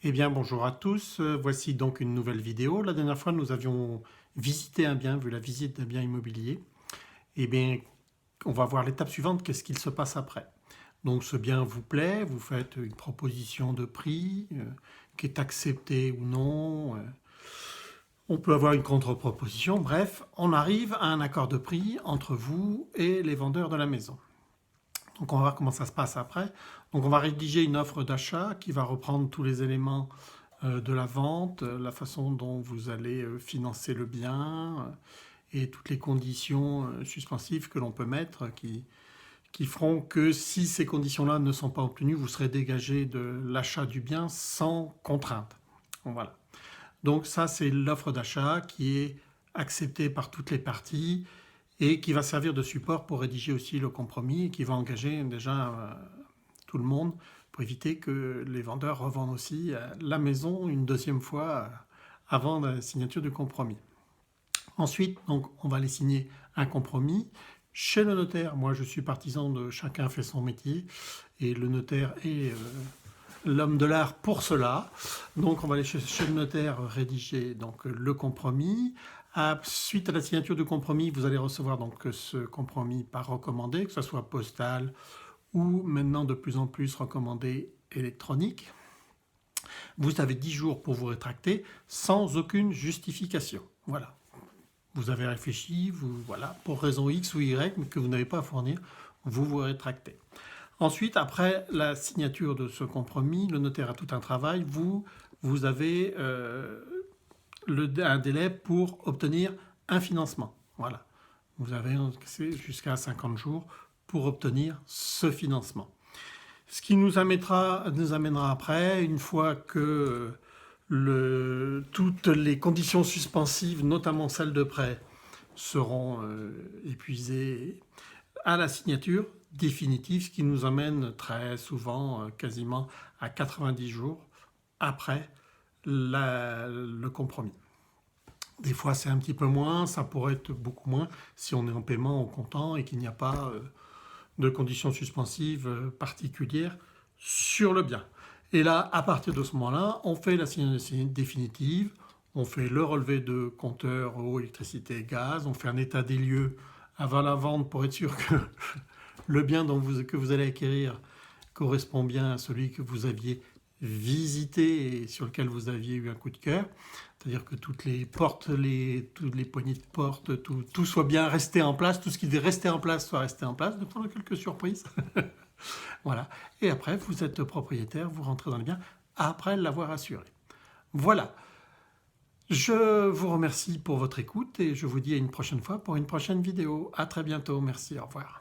Eh bien, bonjour à tous. Voici donc une nouvelle vidéo. La dernière fois, nous avions visité un bien, vu la visite d'un bien immobilier. Eh bien, on va voir l'étape suivante, qu'est-ce qu'il se passe après. Donc, ce bien vous plaît, vous faites une proposition de prix qui est acceptée ou non. On peut avoir une contre-proposition. Bref, on arrive à un accord de prix entre vous et les vendeurs de la maison. Donc, on va voir comment ça se passe après. Donc, on va rédiger une offre d'achat qui va reprendre tous les éléments de la vente, la façon dont vous allez financer le bien et toutes les conditions suspensives que l'on peut mettre qui feront que si ces conditions-là ne sont pas obtenues, vous serez dégagé de l'achat du bien sans contrainte. Voilà. Donc ça, c'est l'offre d'achat qui est acceptée par toutes les parties et qui va servir de support pour rédiger aussi le compromis et qui va engager déjà tout le monde pour éviter que les vendeurs revendent aussi la maison une deuxième fois avant la signature du compromis. Ensuite, donc, on va aller signer un compromis chez le notaire. Moi, je suis partisan de chacun fait son métier et le notaire est l'homme de l'art pour cela. Donc, on va aller chez le notaire rédiger donc, le compromis. Suite à la signature du compromis, vous allez recevoir donc ce compromis par recommandé, que ce soit postal ou maintenant de plus en plus recommandé électronique. Vous avez 10 jours pour vous rétracter sans aucune justification. Voilà. Vous avez réfléchi, voilà, pour raison X ou Y, mais que vous n'avez pas à fournir, vous vous rétractez. Ensuite, après la signature de ce compromis, le notaire a tout un travail, vous avez un délai pour obtenir un financement. Voilà. Vous avez jusqu'à 50 jours pour obtenir ce financement. Ce qui nous amènera après, une fois que toutes les conditions suspensives, notamment celles de prêt, seront épuisées à la signature définitive, ce qui nous amène très souvent, quasiment à 90 jours après le compromis. Des fois, c'est un petit peu moins, ça pourrait être beaucoup moins si on est en paiement au comptant et qu'il n'y a pas de conditions suspensives particulières sur le bien. Et là, à partir de ce moment-là, on fait la signature définitive, on fait le relevé de compteur eau, électricité et gaz, on fait un état des lieux avant la vente pour être sûr que le bien que vous allez acquérir correspond bien à celui que vous aviez visité et sur lequel vous aviez eu un coup de cœur. C'est-à-dire que toutes les portes, toutes les poignées de porte, tout soit bien resté en place, tout ce qui devait rester en place soit resté en place, de prendre quelques surprises. Voilà. Et après, vous êtes propriétaire, vous rentrez dans le bien après l'avoir assuré. Voilà. Je vous remercie pour votre écoute et je vous dis à une prochaine fois pour une prochaine vidéo. À très bientôt. Merci. Au revoir.